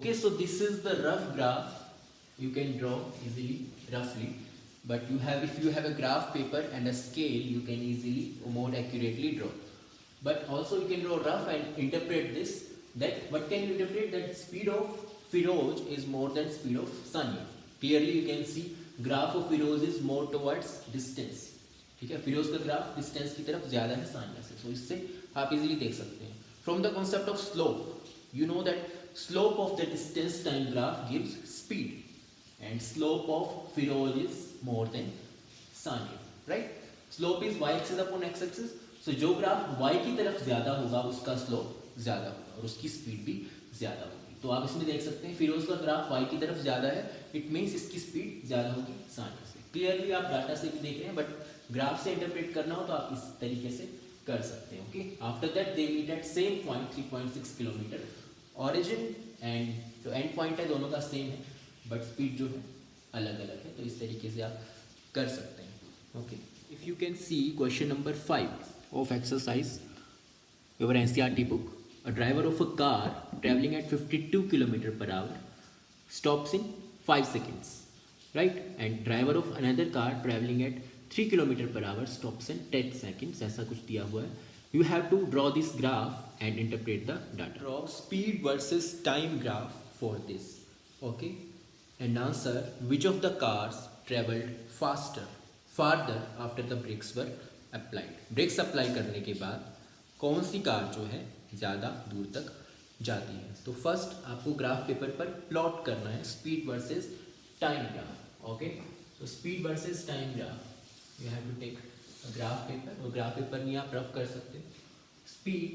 Okay, so this is the rough graph. You can draw easily, roughly, but if you have a graph paper and a scale, you can easily more accurately draw. But also you can draw rough and interpret this. That what can you interpret? That speed of Firoz is more than speed of Sanya. Clearly you can see graph of Firoz is more towards distance. ठीक है, फिरोज का graph distance की तरफ ज्यादा है सानिया से. सो इससे आप इजीली देख सकते हैं. From the concept of slope, you know that slope of the distance time graph gives speed and slope of Firoz is more than Sanya, right? Slope is y-axis upon x-axis. So जो graph y की तरफ ज्यादा होगा उसका slope ज्यादा होगा और उसकी स्पीड भी ज्यादा होगी. तो आप इसमें देख सकते हैं फिरोज का ग्राफ y की तरफ ज्यादा है, इट मीन्स इसकी स्पीड ज्यादा होगी सानिया से. क्लियरली आप डाटा से भी देख रहे हैं, बट ग्राफ से इंटरप्रेट करना हो तो आप इस तरीके से कर सकते हैं. Okay, after that they meet at same point 3.6 kilometre. Origin and जो एंड पॉइंट है दोनों का सेम है, बट स्पीड जो है अलग अलग है. तो इस तरीके से आप कर सकते हैं. Okay, if you can see question number 5 of exercise your NCERT book. A driver of a car travelling at 52 kilometre per our stops in 5 seconds, right? And driver of another car traveling at 3 kilometer per hour stops in 10 seconds. ऐसा कुछ दिया हुआ है. You have to draw this graph and interpret the data. Draw speed versus time graph for this. Okay. And answer, which of the cars traveled farther after the brakes were applied? Brakes apply करने के बाद कौन सी car जो है ज़्यादा दूर तक जाती है. तो फर्स्ट आपको ग्राफ पेपर पर प्लॉट करना है speed versus time graph. Okay, तो speed versus time graph, you have to take graph paper. और ग्राफ पेपर नहीं आप रफ कर सकते. Speed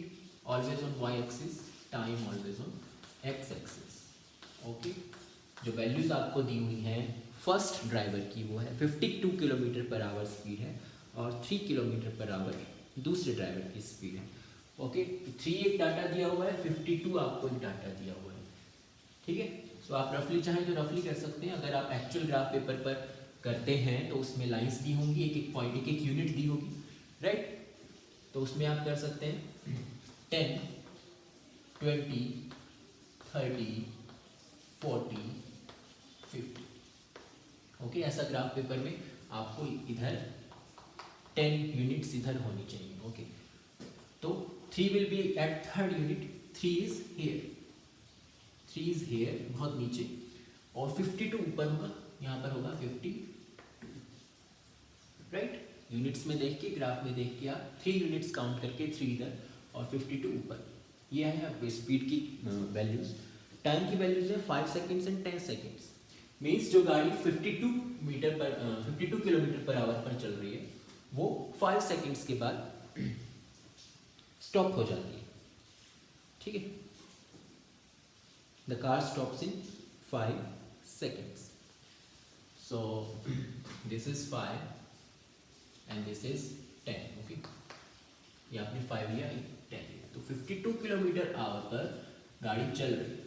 always on Y axis, time always on X axis. Okay, जो वैल्यूज आपको दी हुई हैं फर्स्ट ड्राइवर की वो है 52 किलोमीटर पर आवर स्पीड है और 3 किलोमीटर पर आवर दूसरे ड्राइवर की स्पीड है. ओके, 3 एक डाटा दिया हुआ है, 52 आपको एक डाटा दिया हुआ है. ठीक है, तो आप रफली चाहें तो रफली कर सकते हैं. अगर आप एक्चुअल ग्राफ पेपर पर करते हैं तो उसमें लाइंस दी होंगी, एक एक पॉइंट, एक एक यूनिट दी होगी, राइट? तो उसमें आप कर सकते हैं 10, 20, 30, 40, 50. ओके, ऐसा ग्राफ पेपर में आपको इधर 10 यूनिट्स इधर होनी चाहिए. ओके, तो 3 will be at third unit, 3 is here, 3 is here बहुत नीचे, और 52 ऊपर होगा, यहाँ पर होगा 52, राइट? यूनिट्स में देख के, ग्राफ में देख के आप 3 यूनिट्स काउंट करके 3 इधर और 52 ऊपर. ये है आपकी स्पीड की वैल्यूज. टाइम की वैल्यूज है 5 सेकेंड्स एंड 10 सेकेंड्स. मीन्स जो गाड़ी 52 किलोमीटर पर आवर पर चल रही है वो 5 सेकेंड्स के बाद स्टॉप हो जाती है. ठीक है, the car stops in 5 seconds. So this is 5 and this is 10. Okay, ये आपने 5 लिया, 10 लिया. तो 52 किलोमीटर आवर पर गाड़ी चल रही है.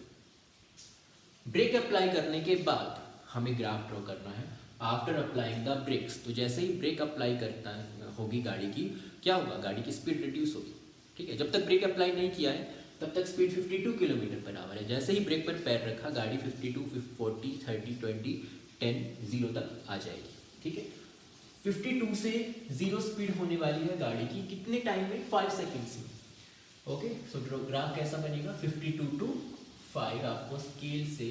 ब्रेक अप्लाई करने के बाद हमें ग्राफ ड्रॉ करना है. आफ्टर अप्लाइंग द ब्रेक्स, तो जैसे ही ब्रेक अप्लाई करता होगी गाड़ी की, क्या होगा? गाड़ी की स्पीड रिड्यूस होगी. ठीक है, जब तक ब्रेक अप्लाई नहीं किया है तब तक स्पीड 52 किलोमीटर पर आवर है. जैसे ही ब्रेक पर पैर रखा गाड़ी 52, 40, 30, 20, 10, 0 तक आ जाएगी. ठीक है, 52 से 0 स्पीड होने वाली है गाड़ी की कितने टाइम में? 5 सेकेंड्स में. ओके, सो ग्राफ कैसा बनेगा? 52 to 5 आपको स्केल से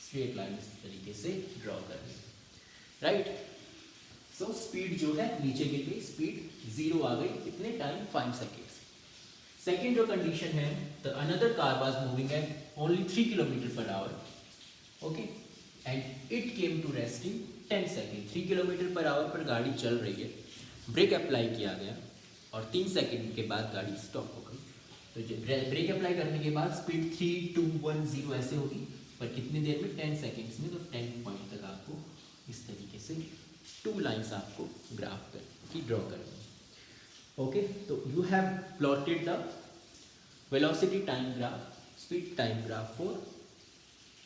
स्ट्रेट लाइन इस तरीके से ड्रॉ करनी है, राइट? सो स्पीड जो है नीचे गिर गई, स्पीड 0 आ गई, कितने टाइम? 5 सेकेंड्स. सेकेंड जो कंडीशन है, the another car was moving at only 3 kilometre per hour. Okay, and it came to rest in 10 second. 3 kilometre per hour पर गाड़ी चल रही है, ब्रेक अप्लाई किया गया और 3 सेकेंड के बाद गाड़ी स्टॉप हो गई. तो ब्रेक अप्लाई करने के बाद स्पीड 3, 2, 1, 0 ऐसे होगी, पर कितनी देर में? 10 सेकेंड्स में. तो 10 पॉइंट तक आपको इस तरीके से 2 लाइन्स आपको ग्राफ की ड्रॉ करनी है. ओके, तो you have plotted the velocity time graph, speed time graph for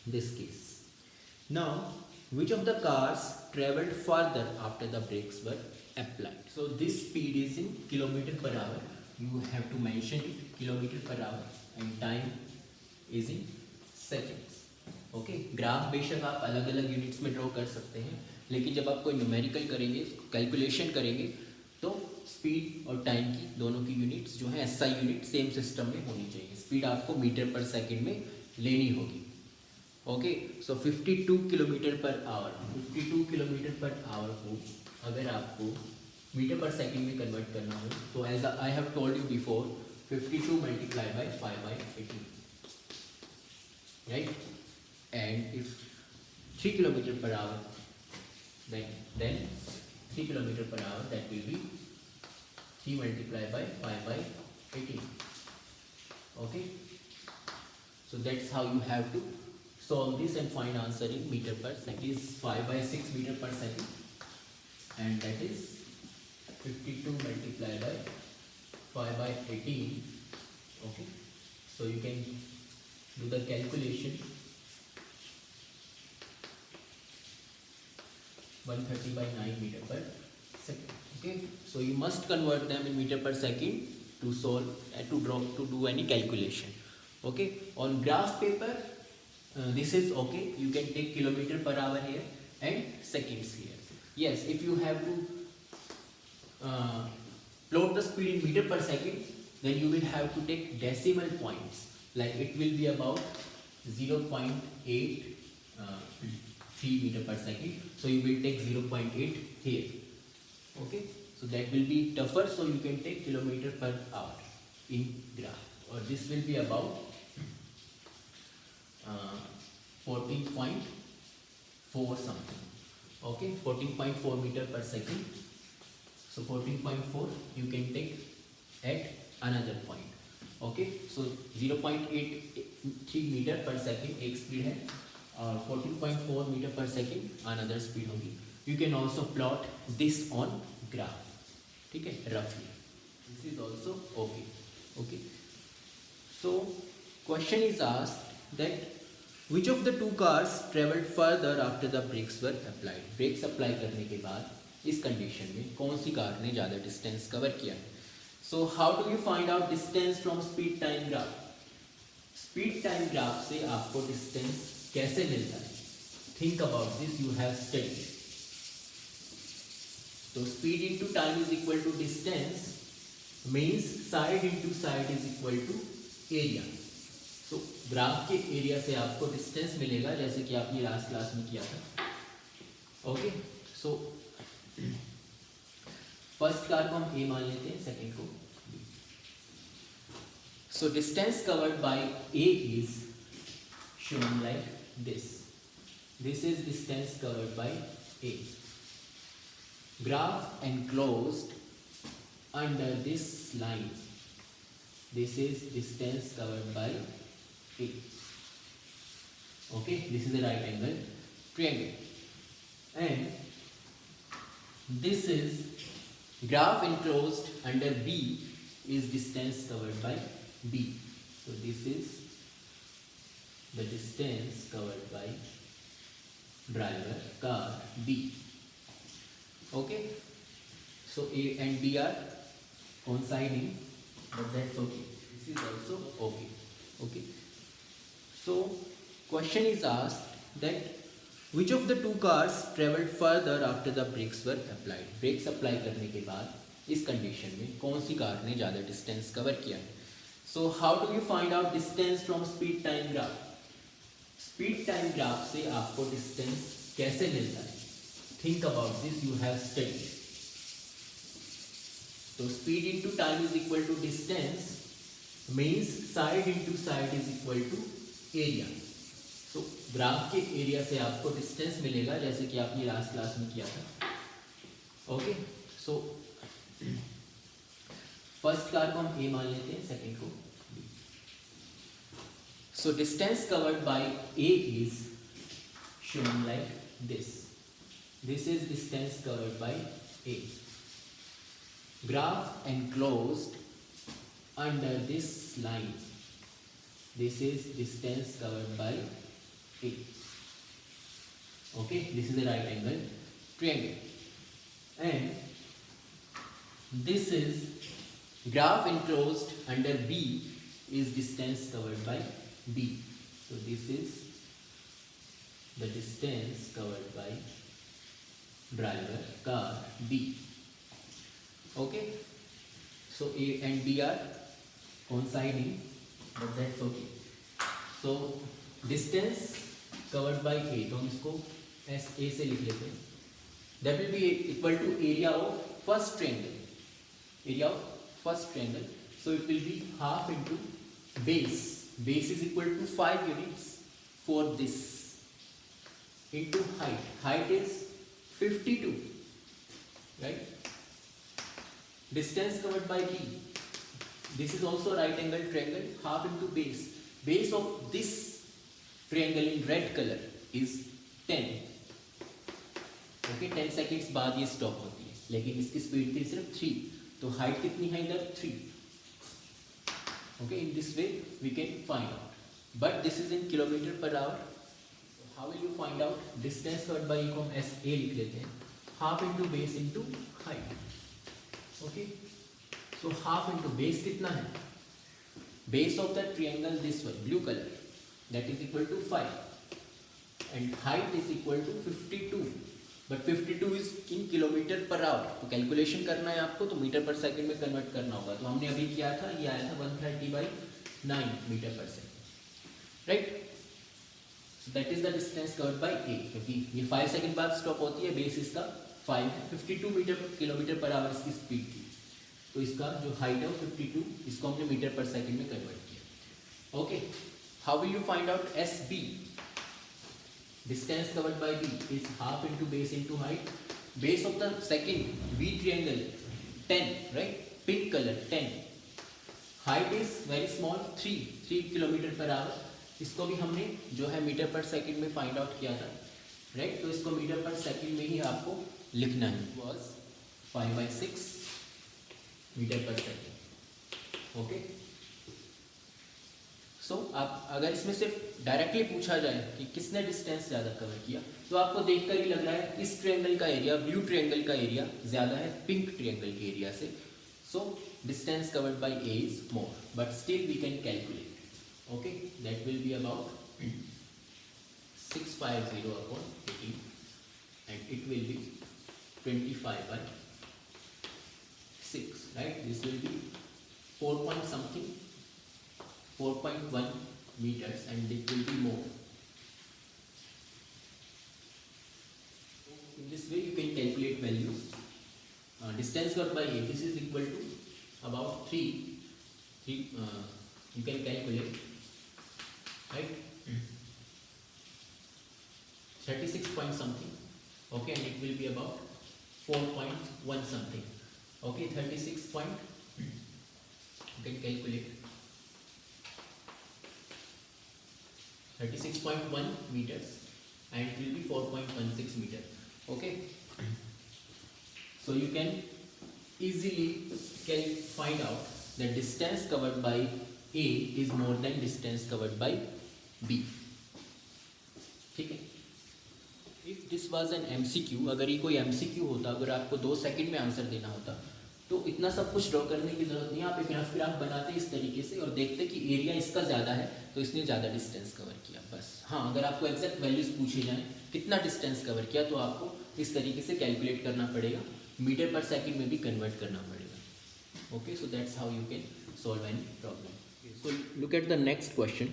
this case. Now, which of the cars traveled further after the brakes were applied? So this speed is in kilometer per hour. You have to mention it, kilometer per hour, and time is in seconds. Okay, graph बेशक आप अलग अलग units में draw कर सकते हैं, लेकिन जब आप कोई न्यूमेरिकल करेंगे, कैलकुलेशन करेंगे, तो स्पीड और टाइम की दोनों की यूनिट्स जो है एसआई यूनिट सेम सिस्टम में होनी चाहिए। स्पीड आपको मीटर पर सेकंड में लेनी होगी। Okay, so 52 kilometre per our, 52 kilometre per our को अगर आपको मीटर पर सेकंड में कन्वर्ट करना हो तो as I have told you before 52 multiply by 5/18, right? And if 3 kilometre per hour then 3 kilometer per hour, that will be 3 multiplied by 5/18. Okay, so that's how you have to solve this and find answer in meter per second. That is 5/6 meter per second, and that is 52 multiplied by 5/18. Okay, so you can do the calculation. 130/9 meter per second. Okay, so you must convert them in meter per second to solve to do any calculation. Okay, on graph paper this is okay, you can take kilometer per hour here and seconds here. Yes, if you have to plot the speed in meter per second, then you will have to take decimal points, like it will be about 0.8 3 meter per second, so you will take 0.8 here. Okay, so that will be tougher, so you can take kilometer per hour in graph, or this will be about 14.4 something. Okay, 14.4 meter per second, so 14.4 you can take at another point. Okay, so 0.83 meter per second एक speed है और 14.4 metre per second another speed होगी. You can also plot this on graph. ठीक है, रफली this is also okay. Okay, so question is asked that which of the two cars travelled farther after the brakes were applied. Brakes apply करने के बाद इस condition में कौन सी car ने ज़्यादा डिस्टेंस कवर किया है. So how do you find out distance from speed time graph. Speed time graph से आपको डिस्टेंस कैसे मिलता है. Think about this, you have studied. तो speed into time is equal to distance means side into side is equal to area. तो graph के area से आपको डिस्टेंस मिलेगा, जैसे कि आपने लास्ट क्लास में किया था. ओके, सो फर्स्ट कार को हम ए मान लेते हैं, सेकेंड को B. So distance covered by A is shown like this. This is distance covered by A. Graph enclosed under this line. This is distance covered by A. Okay, this is a right angle triangle. And this is graph enclosed under B is distance covered by B. So this is the distance covered by driver car B. Okay, so A and B are coinciding, but that's okay. This is also okay. Okay, so question is asked that which of the two cars traveled further after the brakes were applied. brakes apply करने के बाद इस condition में कौन सी car ने ज़्यादा distance cover किया है. So how do you find out distance from speed time graph. Speed time graph से आपको डिस्टेंस कैसे मिलता है. Think about this, you have studied. तो speed into time is equal to distance means side into side is equal to area. तो graph के area से आपको डिस्टेंस मिलेगा, जैसे कि आपने लास्ट क्लास में किया था. ओके, सो फर्स्ट कार को हम ए मान लेते हैं, सेकेंड को B. So distance covered by A is shown like this. This is distance covered by A. Graph enclosed under this line. This is distance covered by A. Okay, this is a right angle triangle. And this is graph enclosed under B is distance covered by B. So this is the distance covered by driver car B. Okay, so A and B are coinciding, but that's okay. So distance covered by A, तो हम इसको S A से लिख लेते हैं. That will be equal to area of first triangle. Area of first triangle. So it will be half into base. Base is equal to 5 units for this into height. Height is 52, right? Distance covered by B. This is also right angle triangle. Half into base. Base of this triangle in red color is 10. Okay 10 seconds बाद ये stop होती है, लेकिन इसकी speed थी सिर्फ 3. तो height कितनी है इधर 3. Okay, in this way we can find out, but this is in kilometre per hour. How will you find out? Distance covered by को हम एस ए लिख लेते हैं. Half into base into height. Okay, so half into base कितना है? Base of the triangle this one blue colour, that is equal to 5 and height is equal to 52. But 52 is in kilometre per our. तो calculation करना है आपको, तो metre per second में convert करना होगा. तो हमने अभी किया था, ये आया था 130/9 metre per second, right? So that is the distance covered by A, क्योंकि ये 5 सेकंड बाद स्टॉप होती है. बेस इसका 5 है. 52 मीटर किलोमीटर पर आवर इसकी स्पीड थी. तो इसका जो हाइट है वो 52, इसको हमने मीटर पर सेकंड में कन्वर्ट किया. Okay, how will you find out S B? Distance covered by B is half into base into height. Base of the second B triangle 10, right? Pink color 10. Height is very small 3 kilometre per our. इसको भी हमने जो है metre per second में find out किया था, right? तो इसको मीटर पर सेकंड में ही आपको लिखना है. was 5/6 metre per second. Okay, सो आप अगर इसमें से डायरेक्टली पूछा जाए कि किसने डिस्टेंस ज़्यादा कवर किया, तो आपको देखकर ही लग रहा है इस ट्रायंगल का एरिया, ब्लू ट्रायंगल का एरिया ज़्यादा है पिंक ट्रायंगल के एरिया से. So distance covered by A is more, but still we can calculate. Okay, that will be about 650/18 and it will be 25/6, right? This will be 4 point something 4.1 meters and it will be more. In this way you can calculate values. Distance covered by A, this is equal to about 3. You can calculate, right? 36 point something. Okay, and it will be about 4.1 something. Okay, 36 point. You can calculate 36.1 meters and it will be 4.16 meter. Okay, so you can easily find out the distance covered by A is more than distance covered by B. ठीक है? If this was an MCQ, अगर ये कोई MCQ होता, अगर आपको 2 second में answer देना होता, तो इतना सब कुछ ड्रॉ करने की जरूरत नहीं है. आप एक ग्राफ बनाते इस तरीके से और देखते कि एरिया इसका ज़्यादा है तो इसने ज़्यादा डिस्टेंस कवर किया, बस. हाँ, अगर आपको एग्जैक्ट वैल्यूज पूछे जाएं कितना डिस्टेंस कवर किया, तो आपको इस तरीके से कैलकुलेट करना पड़ेगा, मीटर पर सेकंड में भी कन्वर्ट करना पड़ेगा. Okay, so that's how you can solve any problem. So look at the next question.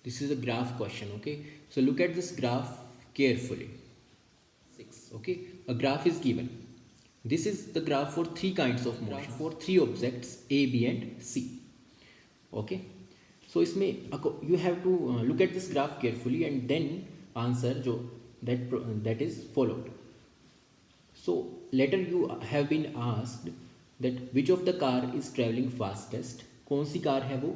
This is a graph question. Okay, so look at this graph carefully. 6. Okay, a graph is given. This is the graph for 3 kinds of motion, for 3 objects A, B and C. Okay, so इसमें you have to look at this graph carefully and then answer जो that is followed. So later you have been asked that which of the car is traveling fastest. कौन सी car है वो,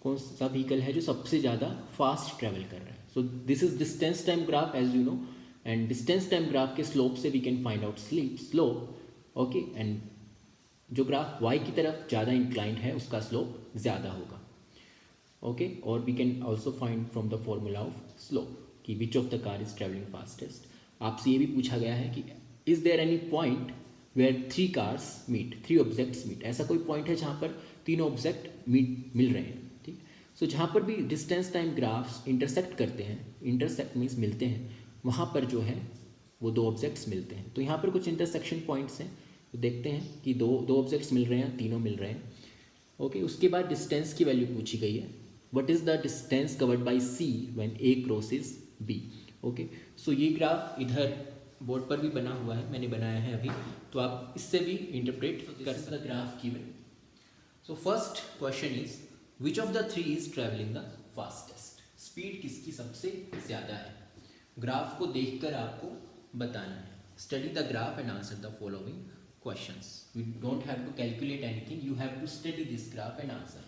कौन सा vehicle है जो सबसे ज़्यादा फास्ट ट्रैवल कर रहा है. So this is distance time graph as you know, and distance time graph के स्लोप से we can find out slope. Okay, and जो ग्राफ y की तरफ ज़्यादा इंक्लाइंड है उसका स्लोप ज़्यादा होगा. ओके, और we can also find from the formula of slope कि which of the car is travelling fastest. आपसे ये भी पूछा गया है कि is there any point where 3 cars meet, 3 objects meet. ऐसा कोई पॉइंट है जहाँ पर तीनों ऑब्जेक्ट मिल रहे हैं. ठीक, सो जहाँ पर भी डिस्टेंस टाइम ग्राफ्स इंटरसेक्ट करते हैं, इंटरसेक्ट मीन्स मिलते हैं, वहाँ पर जो है वो दो ऑब्जेक्ट्स मिलते हैं। तो यहाँ पर कुछ इंटरसेक्शन पॉइंट्स हैं, तो देखते हैं कि दो दो ऑब्जेक्ट्स मिल रहे हैं, तीनों मिल रहे हैं। ओके, उसके बाद डिस्टेंस की वैल्यू पूछी गई है, what is the distance covered by C when A crosses B. Okay, so ये ग्राफ इधर बोर्ड पर भी बना हुआ है, मैंने बनाया है अभी, तो आप इससे भी इंटरप्रेट कर सकते हैं ग्राफ की way. So first question is which of the three is travelling the fastest, speed किसकी सबसे ज़्यादा है। ग्राफ को देखकर आपको बताना है। Study the graph and answer the following questions. You don't have to calculate anything, you have to study this graph and answer.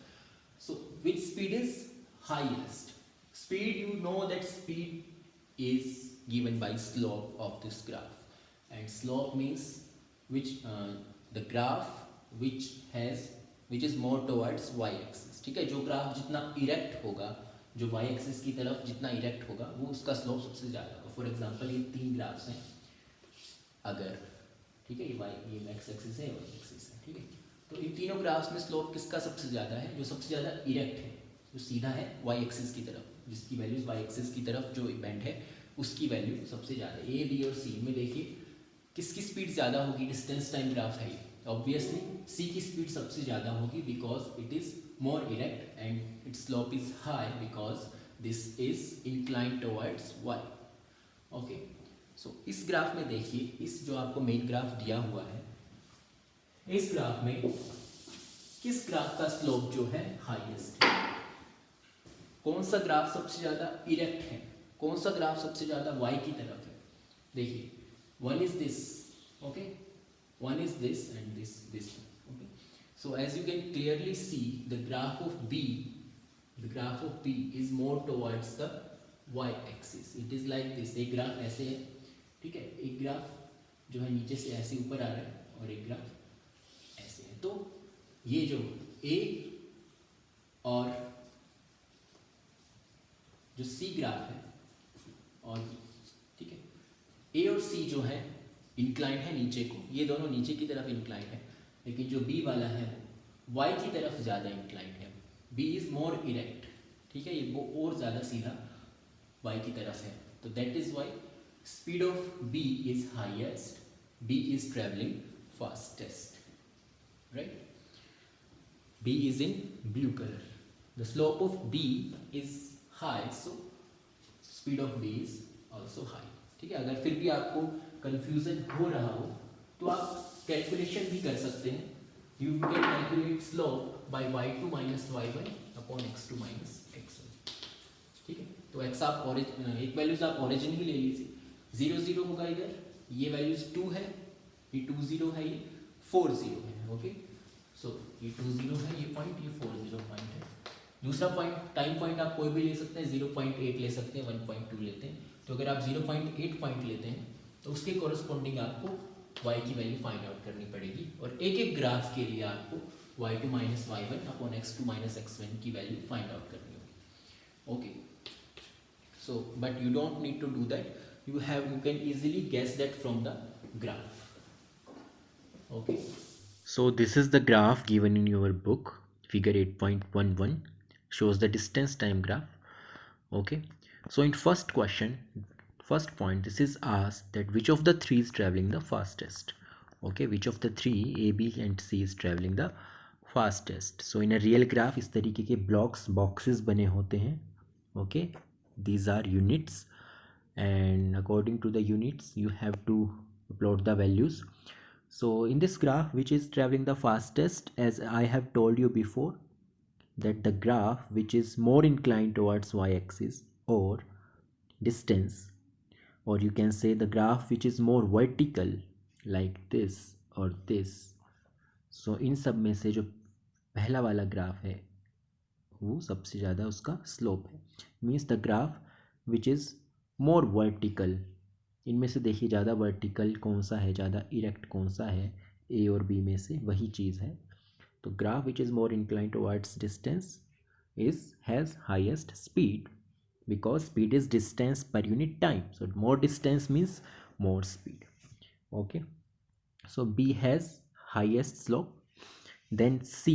So which speed is highest? Speed, you know that speed is given by slope of this graph, and slope means which the graph which is more towards y axis. ठीक है, जो graph जितना erect होगा, जो y axis की तरफ जितना erect होगा, वो उसका स्लोप सबसे ज़्यादा होगा। फॉर एग्जांपल ये तीन ग्राफ्स हैं, अगर ठीक है, ये एक्स एक्सिस है, वाई एक्सिस है, ठीक है, तो इन तीनों ग्राफ्स में स्लोप किसका सबसे ज़्यादा है, जो सबसे ज़्यादा इरेक्ट है, जो सीधा है वाई एक्सिस की तरफ, जिसकी वैल्यूज वाई एक्सिस की तरफ जो इवेंट है उसकी वैल्यू सबसे ज़्यादा। ए बी और सी में देखिए किसकी स्पीड ज़्यादा होगी, डिस्टेंस टाइम ग्राफ है ये, ऑब्वियसली सी की स्पीड सबसे ज़्यादा होगी because it is more erect and its slope is high because this is incline towards Y. Okay, so इस ग्राफ में देखिए, इस जो आपको मेन ग्राफ दिया हुआ है, इस ग्राफ में किस ग्राफ का स्लोप जो है हाईएस्ट है, कौन सा ग्राफ सबसे ज़्यादा इरेक्ट है, कौन सा ग्राफ सबसे ज़्यादा वाई की तरफ है। देखिए, one is this, okay, one is this and this, okay. So as you can clearly see the graph of B is more towards the Y axis, it is like this. एक graph ऐसे है, ठीक है, एक graph जो है नीचे से ऐसे ऊपर आ रहा है और एक ग्राफ ऐसे है। तो ये जो ए और जो सी ग्राफ है, और ठीक है, ए और सी जो है इंक्लाइंड है नीचे को, ये दोनों नीचे की तरफ इंक्लाइंड है, लेकिन जो बी वाला है वो वाई की तरफ ज़्यादा इंक्लाइंड है। बी इज मोर इरेक्ट, ठीक है, ये वो और ज़्यादा सीधा वाई की तरफ है, तो that is Y speed of B is highest, B is traveling fastest, right? B is in blue color. The slope of B is high, so speed of B is also high. ठीक है, अगर फिर भी आपको confusion हो रहा हो तो आप calculation भी कर सकते हैं। You can calculate slope by y2 minus y1 upon x2 minus x1। ठीक है, तो x आप एक वैल्यूज आप ओरिजिन ही ले लीजिए, 0 0 होगा इधर, ये वैल्यूज 2 है, ये 2 0 है, ये 4 0 है। ओके, सो ये 2 0 है ये पॉइंट, ये 4 0 पॉइंट है। दूसरा पॉइंट, टाइम पॉइंट आप कोई भी ले सकते हैं, 0.8 ले सकते हैं, 1.2 लेते हैं। तो अगर आप 0.8 पॉइंट लेते हैं तो उसके कोरस्पॉन्डिंग आपको y की वैल्यू फाइंड आउट करनी पड़ेगी, और एक एक ग्राफ के लिए आपको y2 minus y1 upon x2 minus x1 की वैल्यू फाइंड आउट करनी होगी। Okay, so but you don't need to do that, you can easily guess that from the graph. Okay, so this is the graph given in your book, figure 8.11 shows the distance time graph. Okay, so in first question, first point, this is asked that which of the three is traveling the fastest. Okay, which of the three, A, B and C is traveling the fastest. So in a real graph इस तरीके के blocks, boxes बने होते हैं. Okay, these are units, and according to the units you have to plot the values. So in this graph, which is traveling the fastest, as I have told you before, that the graph which is more inclined towards y-axis or distance, or you can say the graph which is more vertical like this or this. So इन सब में से जो पहला वाला graph है वो सबसे ज़्यादा उसका स्लोप है, means the graph which is more vertical. इनमें से देखिए ज़्यादा वर्टिकल कौन सा है, ज़्यादा इरेक्ट कौन सा है, ए और बी में से वही चीज़ है। तो graph which is more incline towards distance has highest speed, because speed is distance per unit time, so more distance means more speed. Okay, so B has highest slope, then C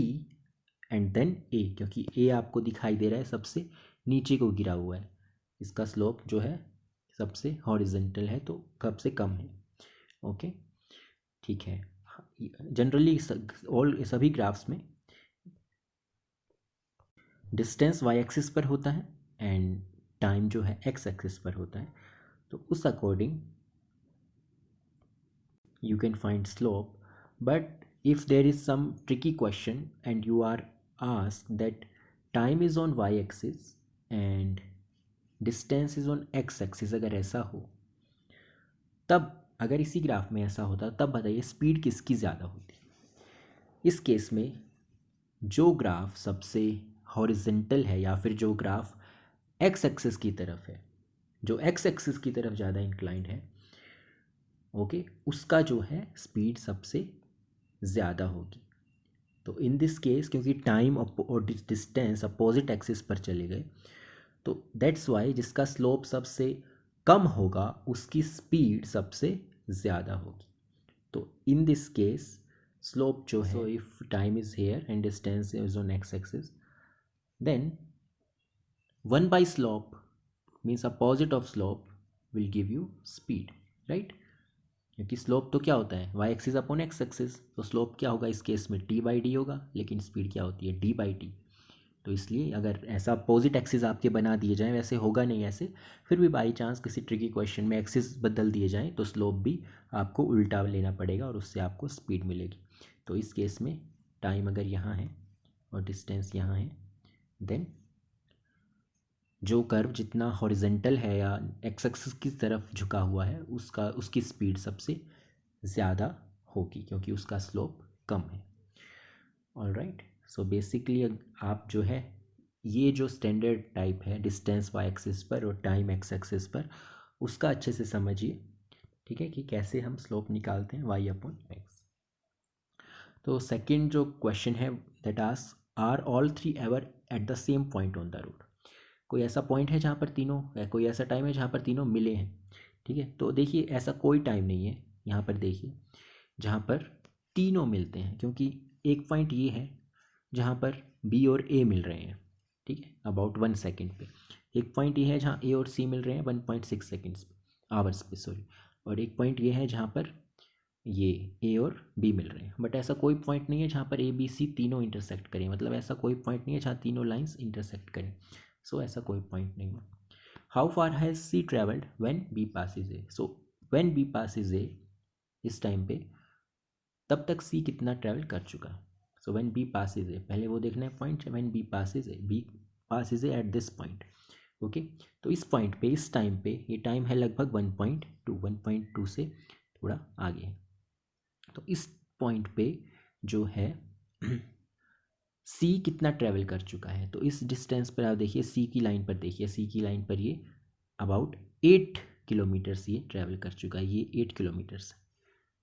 and then A, क्योंकि A आपको दिखाई दे रहा है सबसे नीचे को गिरा हुआ है, इसका स्लोप जो है सबसे हॉरिजेंटल है तो सबसे कम है। ओके, ठीक है। जनरली ऑल सभी ग्राफ्स में डिस्टेंस वाई एक्सिस पर होता है एंड टाइम जो है एक्स एक्सिस पर होता है, तो उस according you can find slope. But if there is some tricky question and you are asked that time is on y axis and distance is on x axis, अगर ऐसा हो, तब अगर इसी ग्राफ में ऐसा होता तब बताइए स्पीड किसकी ज़्यादा होती। इस केस में जो ग्राफ सबसे हॉरिजेंटल है या फिर जो ग्राफ एक्स एक्सिस की तरफ है, जो एक्स एक्सिस की तरफ ज़्यादा इंक्लाइंड है, ओके, उसका जो है स्पीड सबसे ज़्यादा होगी। तो इन दिस केस क्योंकि टाइम और डिस्टेंस अपोजिट एक्सिस पर चले गए, तो दैट्स वाई जिसका स्लोप सबसे कम होगा उसकी स्पीड सबसे ज़्यादा होगी। तो इन दिस केस स्लोप जो है, so if time is here and distance is on X axis, then 1 by slope means opposite of slope will give you speed, right? क्योंकि स्लोप तो क्या होता है Y axis upon X axis, तो slope क्या होगा इस केस में टी बाई डी होगा, लेकिन स्पीड क्या होती है डी बाई टी। तो इसलिए अगर ऐसा अपोजिट एक्सिस आपके बना दिए जाएँ, वैसे होगा नहीं ऐसे, फिर भी बाई चांस किसी ट्रिकी क्वेश्चन में एक्सिस बदल दिए जाएँ तो स्लोप भी आपको उल्टा लेना पड़ेगा और उससे आपको स्पीड मिलेगी। तो इस केस में टाइम अगर यहाँ है और डिस्टेंस यहाँ है, देन जो कर्व जितना हॉरिजेंटल है या एक्स एक्सिस की तरफ झुका हुआ है उसकी स्पीड सबसे ज़्यादा होगी क्योंकि उसका स्लोप कम है। ऑलराइट, सो बेसिकली आप जो है ये जो स्टैंडर्ड टाइप है डिस्टेंस वाई एक्सिस पर और टाइम एक्स एक्सिस पर, उसका अच्छे से समझिए, ठीक है, कि कैसे हम स्लोप निकालते हैं वाई अपॉन एक्स। तो सेकंड जो क्वेश्चन है that ask are all three ever at the same point on the road. कोई ऐसा पॉइंट है जहाँ पर तीनों, कोई ऐसा टाइम है जहाँ पर तीनों मिले हैं, ठीक है। तो देखिए ऐसा कोई टाइम नहीं है यहाँ पर देखिए जहाँ पर तीनों मिलते हैं, क्योंकि एक पॉइंट ये है जहाँ पर बी और ए मिल रहे हैं, ठीक है, अबाउट 1 सेकेंड पे। एक पॉइंट ये है जहाँ ए और सी मिल रहे हैं 1.6 सेकेंड्स पे, आवर्स पे सॉरी। और एक पॉइंट ये है जहाँ पर ये ए और बी मिल रहे हैं। बट ऐसा कोई पॉइंट नहीं है जहाँ पर ए बी सी तीनों इंटरसेक्ट करें, मतलब ऐसा कोई पॉइंट नहीं है जहाँ तीनों लाइंस इंटरसेक्ट करें। सो ऐसा कोई पॉइंट नहीं है। How far has C travelled when B passes A. So when B passes A, इस टाइम पे तब तक सी कितना ट्रैवल कर चुका है। So when B passes A, पहले वो देखना है point, when B passes A, B passes A at this point, okay. तो इस पॉइंट पे, इस टाइम पे, ये टाइम है लगभग 1.2 से थोड़ा आगे है। तो इस पॉइंट पे जो है सी कितना ट्रैवल कर चुका है, तो इस डिस्टेंस पर आप देखिए सी की लाइन पर, देखिए सी की लाइन पर ये अबाउट 8 किलोमीटर्स ये ट्रैवल कर चुका है, ये 8 किलोमीटर्स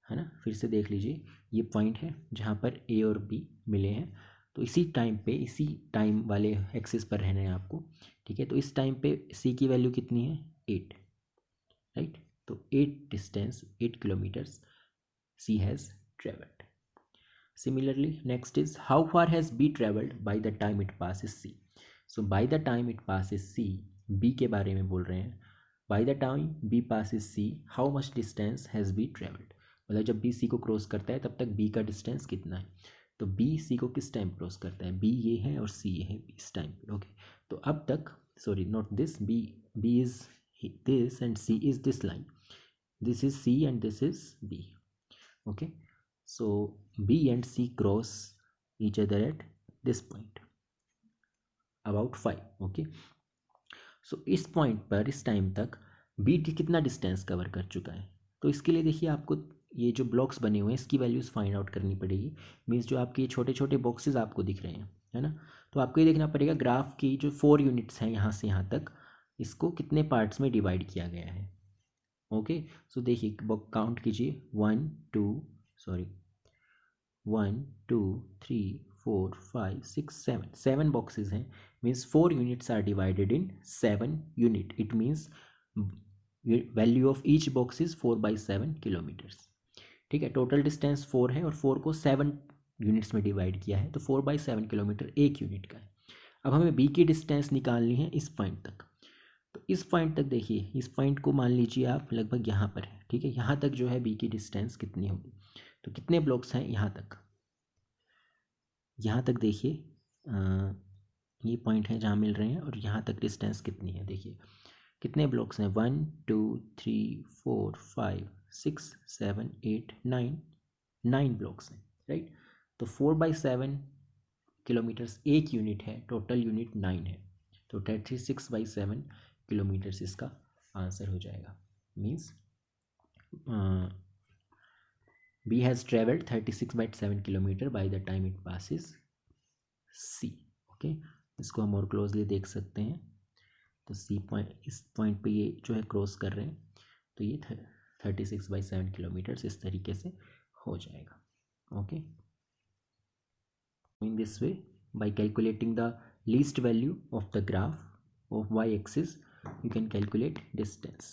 है ना। फिर से देख लीजिए ये पॉइंट है जहाँ पर ए और बी मिले हैं, तो इसी टाइम पे, इसी टाइम वाले एक्सिस पर रहना है आपको, ठीक है। तो इस टाइम पे सी की वैल्यू कितनी है 8, राइट। तो 8 kilometres C has travelled. Similarly, next is how far has B traveled by the time it passes C. So by the time it passes C, B के बारे में बोल रहे हैं। By the time B passes C, how much distance has B traveled? मतलब जब B C को cross करता है तब तक B का डिस्टेंस कितना है। तो B C को किस टाइम क्रॉस करता है, B ये है और C ये है इस टाइम पे, ओके। तो अब तक, sorry not this, B is this and C is this line. This is C and this is B, okay. So B and C cross each other at this point about 5, okay. So इस point पर इस time तक B कितना distance cover कर चुका है। तो इसके लिए देखिए आपको ये जो ब्लॉक्स बने हुए हैं इसकी वैल्यूज़ फाइंड आउट करनी पड़ेगी। मीन्स जो आपके ये छोटे छोटे बॉक्सेस आपको दिख रहे हैं, है ना, तो आपको ये देखना पड़ेगा ग्राफ की जो 4 यूनिट्स हैं यहाँ से यहाँ तक, इसको कितने पार्ट्स में डिवाइड किया गया है, ओके। सो देखिए काउंट कीजिए 1 2 सॉरी 1 2 3 4 5 6 7 7 बॉक्सेस हैं। Means 4 units are divided in 7 unit. It means value of each box is 4/7 kilometres, ठीक है। टोटल डिस्टेंस 4 है और 4 को 7 यूनिट्स में डिवाइड किया है, तो 4/7 किलोमीटर 1 यूनिट का है। अब हमें बी की डिस्टेंस निकालनी है इस पॉइंट तक। तो इस पॉइंट तक देखिए, इस पॉइंट को मान लीजिए आप लगभग यहाँ पर है, ठीक है। यहाँ तक जो है बी की डिस्टेंस कितनी होगी, तो कितने ब्लॉक्स हैं यहाँ तक, यहाँ तक देखिए ये पॉइंट है जहाँ मिल रहे हैं, और यहाँ तक डिस्टेंस कितनी है देखिए, कितने ब्लॉक्स हैं, 1 2 3 4 5 6 7 8 9 ब्लॉक्स हैं, राइट। तो 4/7 किलोमीटर्स 1 यूनिट है, टोटल यूनिट 9 है, तो 36/7 किलोमीटर्स इसका आंसर हो जाएगा। Means B has traveled 36/7 kilometre by the time it passes C। Okay, इसको हम और क्लोजली देख सकते हैं। तो C पॉइंट, इस पॉइंट पे ये जो है क्रॉस कर रहे हैं, तो ये 36/7 किलोमीटर्स इस तरीके से हो जाएगा। Okay, in this way, by calculating the least value of the graph of y-axis, you can calculate distance।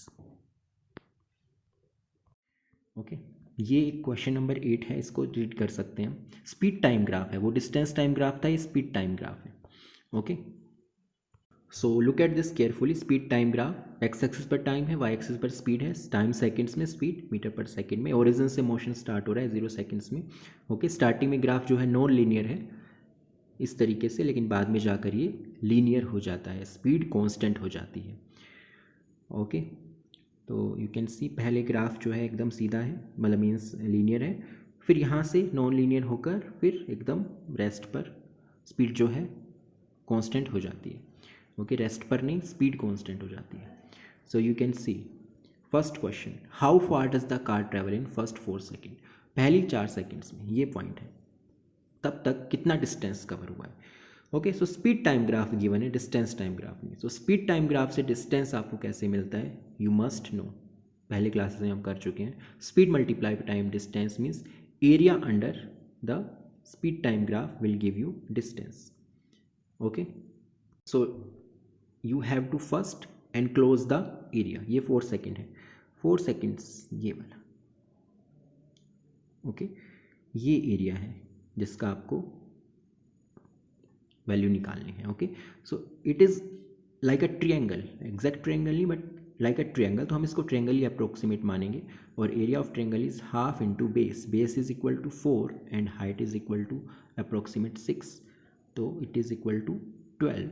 Okay, ये क्वेश्चन नंबर 8 है, इसको रीड कर सकते हैं। स्पीड टाइम ग्राफ है, वो डिस्टेंस टाइम ग्राफ था, ये स्पीड टाइम ग्राफ है। Okay, so look at this carefully. Speed time graph, x axis पर टाइम है, वाई एक्सिस पर स्पीड है, टाइम सेकंड्स में, स्पीड मीटर पर सेकंड में। ओरिजिन से मोशन स्टार्ट हो रहा है 0 सेकंड्स में। ओके, स्टार्टिंग में ग्राफ जो है नॉन लीनियर है इस तरीके से, लेकिन बाद में जाकर ये लीनियर हो जाता है, स्पीड कांस्टेंट हो जाती है। ओके, तो यू कैन सी पहले ग्राफ जो है एकदम सीधा है, मतलब मीन्स लीनियर है, फिर यहाँ से नॉन लीनियर होकर फिर एकदम रेस्ट पर स्पीड जो है कांस्टेंट हो जाती है। ओके, रेस्ट पर नहीं, स्पीड कांस्टेंट हो जाती है। So you can see first question, how far does the car travel in first 4 second. पहली 4 सेकेंड्स में, ये पॉइंट है, तब तक कितना डिस्टेंस कवर हुआ है। Okay, so speed time graph given है, डिस्टेंस टाइम ग्राफ नहीं। सो स्पीड टाइम ग्राफ से डिस्टेंस आपको कैसे मिलता है, यू मस्ट नो, पहले क्लासेस में हम कर चुके हैं। Speed multiply time distance means area under the speed time graph will give you distance. Okay, so you have to first enclose the area. ये 4 सेकेंड है, 4 सेकेंड्स ये वाला। ओके, ये एरिया है जिसका आपको वैल्यू निकालनी है। Okay, so it is like a triangle, exact triangle नहीं बट लाइक अ ट्रिएंगल, तो हम इसको ट्रिएंगल ही अप्रोक्सीमेट मानेंगे। और area of triangle is half into base, base is equal to 4 and height is equal to approximate 6, तो it is equal to 12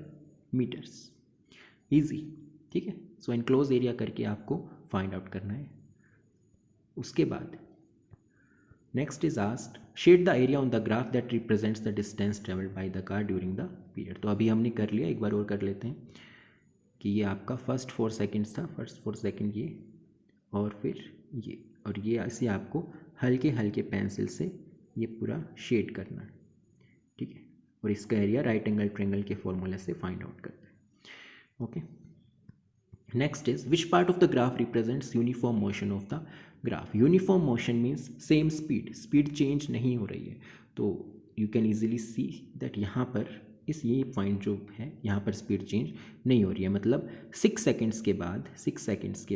metres. Easy, ठीक है। सो एनक्लोज एरिया करके आपको फाइंड आउट करना है। उसके बाद next is asked, shade the area on the graph that represents the distance travelled by the car during the period. तो अभी हमने कर लिया, एक बार और कर लेते हैं कि ये आपका फर्स्ट 4 सेकेंड्स था, फर्स्ट 4 सेकेंड ये, और फिर ये, और ये ऐसे आपको हल्के हल्के पेंसिल से ये पूरा शेड करना है, ठीक है। और इसका एरिया राइट एंगल ट्रायंगल के फॉर्मूले से फाइंड आउट करना है। Okay, next is which part of the graph represents uniform motion of the graph. Uniform motion means same speed, speed change नहीं हो रही है। तो you can easily see that यहाँ पर इस ये पॉइंट जो है यहाँ पर स्पीड चेंज नहीं हो रही है, मतलब 6 सेकेंड्स के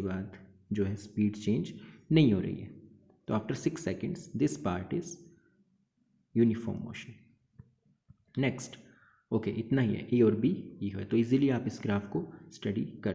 बाद जो है स्पीड चेंज नहीं हो रही है। तो after 6 seconds this part is uniform motion. Next, okay, इतना ही है, ए और बी ये है, तो इजीली आप इस ग्राफ को स्टडी कर